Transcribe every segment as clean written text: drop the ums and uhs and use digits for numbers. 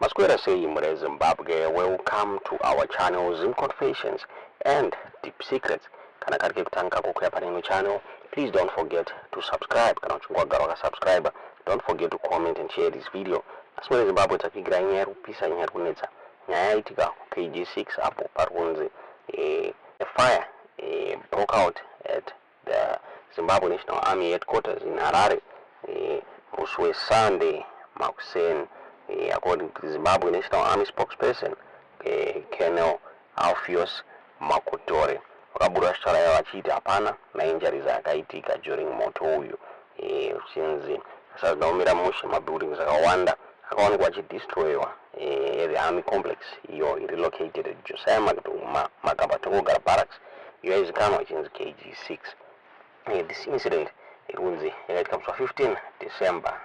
Masquera say Mure Zimbabwe, welcome to our channel Zim Confessions and Deep Secrets. Kana karike kutanga kukuya paneno channel, please don't forget to subscribe. Kana uchungwagara waka subscribe, don't forget to comment and share this video. Asmure Zimbabwe takigira nyeru pisa nyeru kunetsa. Nyaya itika KG6 apo parunzi. A fire broke out at the Zimbabwe National Army headquarters in Harare. Muswe Sunday Makusen. According to the Zimbabwe National Army spokesperson, Colonel Alpheus Makotore, wakabura shitara ya wachiti hapana na injuries akaitika during moto uyu. Uchinzi sasa naumira mushe mabuildings akawanda akawanikwa achidestroywa the army complex iyo relocated at Josiah Magabatongo Barracks iyo izikanwa ichinzi KG6. This incident it comes to 15 December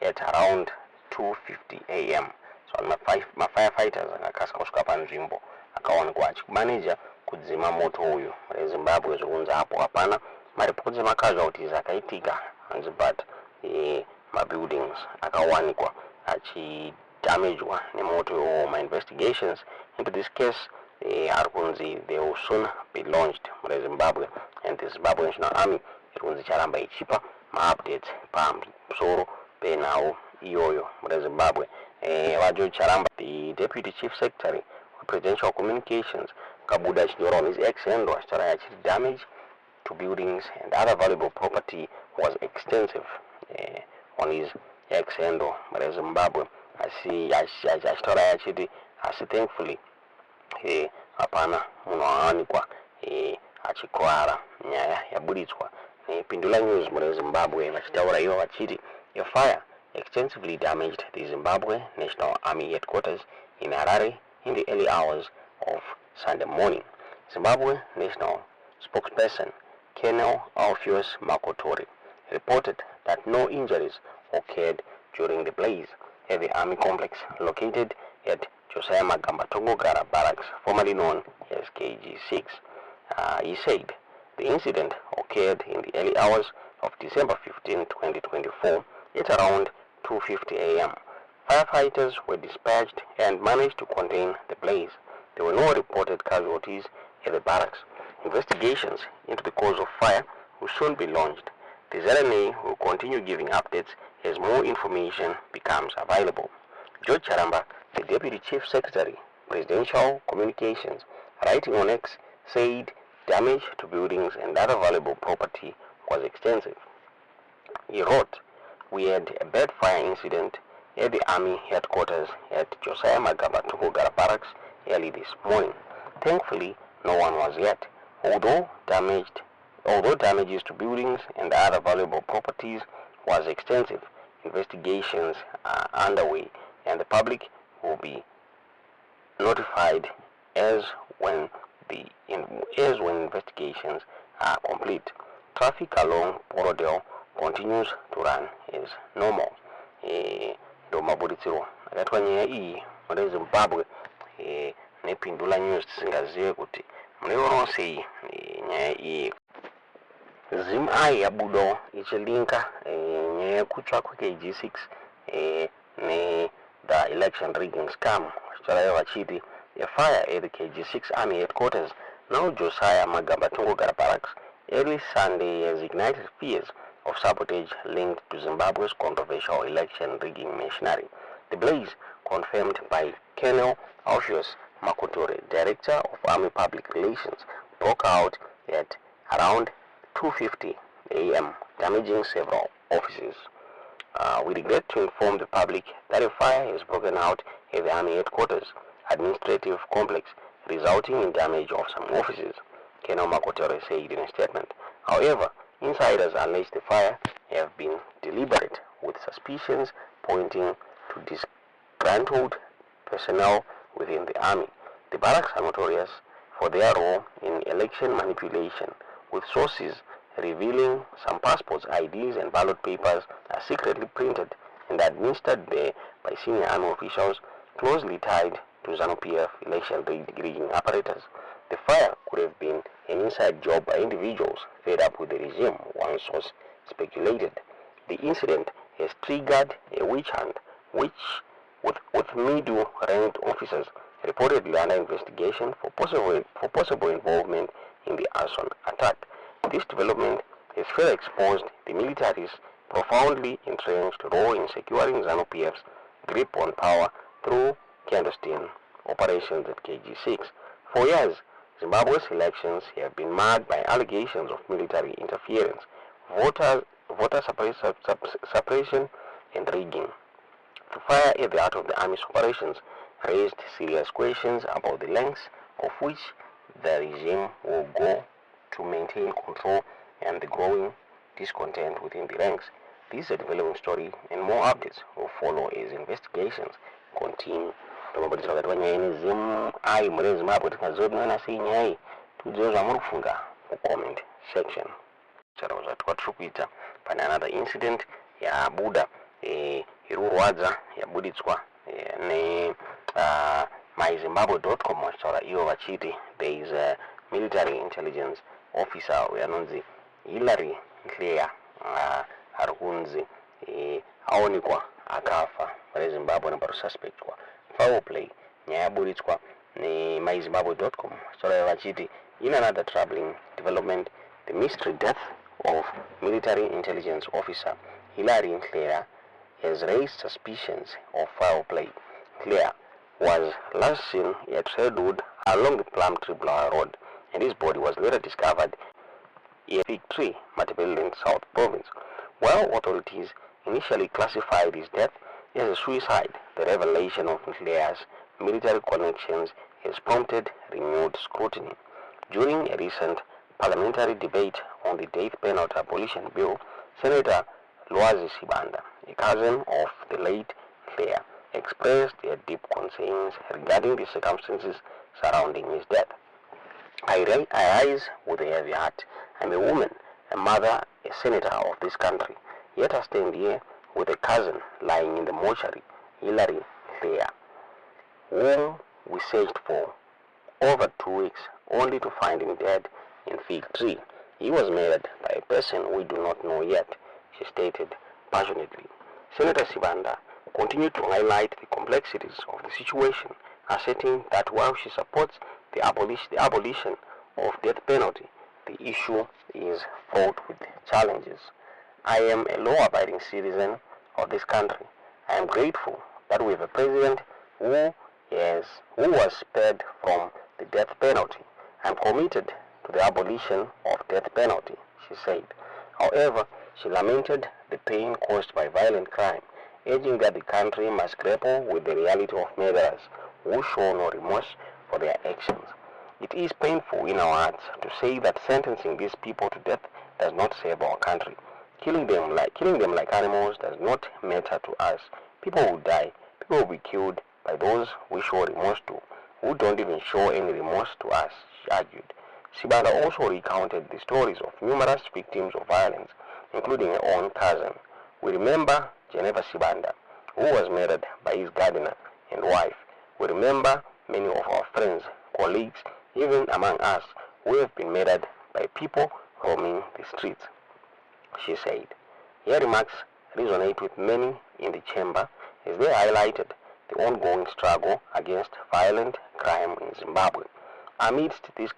at around 2:50 a.m. So my firefighters akakasika kushuka panzvimbo akawanikwa achimanager kudzima moto uyu. Zimbabwe zvikunzi hapo hapana maripoti emacasualties akaitika but mabuildings akawanikwa achidamagedwa nemoto. My investigations into this case arikunzi they will soon be launched mune Zimbabwe, and the Zimbabwe National Army irikunzi charamba ichipa ma-updates pamusoro penhau iyoyo mune Zimbabwe. Vajo Charamba, the Deputy Chief Secretary of Presidential Communications, kabuda chinyora on his ex-handle achitara achiti damage to buildings and other valuable property was extensive on his ex-handle mune Zimbabwe. Achitara achiti asi thankfully hapana munhu awanikwa achikwara nyaya yabuditswa nepindula news mune Zimbabwe vachitaura ivo vachiti a fire extensively damaged the Zimbabwe National Army headquarters in Harare in the early hours of Sunday morning. Zimbabwe National spokesperson Colonel Alpheus Makotore reported that no injuries occurred during the blaze at the army complex located at Josiah Magabatongo Barracks, formerly known as KG6. He said the incident occurred in the early hours of December 15, 2024 at around 2:50 a.m. Firefighters were dispatched and managed to contain the blaze. There were no reported casualties at the barracks. Investigations into the cause of fire will soon be launched. The ZNA will continue giving updates as more information becomes available. George Charamba, the Deputy Chief Secretary, Presidential Communications, writing on X, said damage to buildings and other valuable property was extensive. He wrote, "We had a bad fire incident at the Army headquarters at Josiah Magabatongo Barracks early this morning. Thankfully, no one was hurt. Although damages to buildings and other valuable properties was extensive, investigations are underway and the public will be notified as when investigations are complete. Traffic along Borodale continues to run as normal." Ndo mabuditsiro akatwa nyaya iyi mune Zimbabwe nepindula news tisingazive kuti munoiona sei nyaya iyi. ZimI yabudo ichilinka nyaya yekutsva kweKG6 ne the election rigging scam. Vachitaura vachiti a fire at the KG6 Army headquarters, now Josiah Magabatongo Barracks, early Sunday has ignited fears of sabotage linked to Zimbabwe's controversial election rigging machinery. The blaze, confirmed by Colonel Alpheus Makotore, Director of Army Public Relations, broke out at around 2:50 a.m., damaging several offices. We regret to inform the public that a fire has broken out at the Army headquarters administrative complex, resulting in damage of some offices, Colonel Makotore said in a statement. However, insiders alleged the fire have been deliberate, with suspicions pointing to disgruntled personnel within the army. The barracks are notorious for their role in election manipulation, with sources revealing some passports, IDs, and ballot papers are secretly printed and administered there by senior army officials closely tied to ZANU-PF election rigging apparatus. The fire could have been an inside job by individuals fed up with the regime, one source speculated. The incident has triggered a witch hunt which with middle-ranked officers reportedly under investigation for possible involvement in the arson attack. This development has further exposed the military's profoundly entrenched role in securing ZANU-PF's grip on power through clandestine operations at KG6. For years, Zimbabwe's elections have been marked by allegations of military interference, voter suppression, and rigging. The fire at the heart of the army's operations raised serious questions about the lengths of which the regime will go to maintain control and the growing discontent within the ranks. This is a developing story, and more updates will follow as investigations continue. Tomabudisa wakati wanyeni ai mure Zimbabwe tikazodina sinyai tudziwe zvamurufunga mu comment section. Charaza twatrukuita pane another incident yabuda irurwadza yabuditswa ne myzimbabwe.com vachitaura ivo vachiti there is a military intelligence officer uyanonzi Hilary Claire ari kunzi aonekwa akafa reZimbabwe neparususpectwa foul play. Nyaya yabuditswa nemyzimbabwe.com vachitaura vachiti in another troubling development, the mystery death of military intelligence officer Hilary Claire has raised suspicions of foul play. Claire was last seen at Redwood along the Plum Tree Blower Road, and his body was later discovered in Fig Tree, Matabeleland South Province. While authorities initially classified his death as a suicide, the revelation of Claire's military connections has prompted renewed scrutiny. During a recent parliamentary debate on the death penalty abolition bill, Senator Lwazi Sibanda, a cousin of the late Claire, expressed their deep concerns regarding the circumstances surrounding his death. I rise with a heavy heart. I'm a woman, a mother, a senator of this country, yet I stand here with a cousin lying in the mortuary, Hilary Claire, whom we searched for over 2 weeks only to find him dead in Fig Tree. He was murdered by a person we do not know yet, she stated passionately. Senator Sibanda continued to highlight the complexities of the situation, asserting that while she supports the abolition of death penalty, the issue is fraught with challenges. I am a law-abiding citizen of this country. I am grateful that we have a president who was spared from the death penalty. I am committed to the abolition of death penalty, she said. However, she lamented the pain caused by violent crime, urging that the country must grapple with the reality of murderers who show no remorse for their actions. It is painful in our hearts to say that sentencing these people to death does not save our country. Killing them like animals does not matter to us. People will die. People will be killed by those we show remorse to, who don't even show any remorse to us, she argued. Sibanda also recounted the stories of numerous victims of violence, including her own cousin. We remember Geneva Sibanda, who was murdered by his gardener and wife. We remember many of our friends, colleagues, even among us, who have been murdered by people roaming the streets, she said. Her remarks resonate with many in the chamber as they highlighted the ongoing struggle against violent crime in Zimbabwe. Amidst this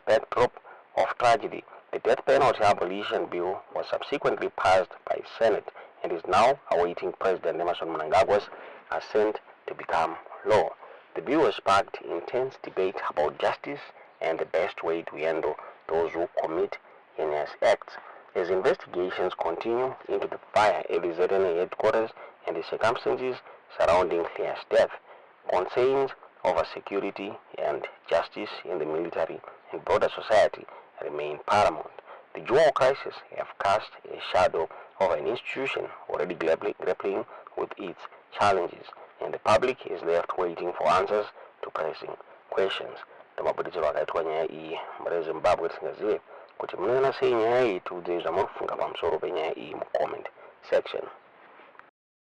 backdrop of tragedy, the death penalty abolition bill was subsequently passed by the Senate and is now awaiting President Emmerson Mnangagwa's assent to become law. The bill has sparked intense debate about justice and the best way to handle those who commit heinous acts. As investigations continue into the fire at the ZNA headquarters and the circumstances surrounding Claire's death, concerns over security and justice in the military and broader society remain paramount. The dual crisis have cast a shadow over an institution already grappling with its challenges, and the public is left waiting for answers to pressing questions. Tomabuditsirwa akaitwa nyaya iyi mureZimbabwe tisingazive kuti munoona sei nyaya iyi tiudzei zvamunofunga pamusoro penyaya iyi mu comment section.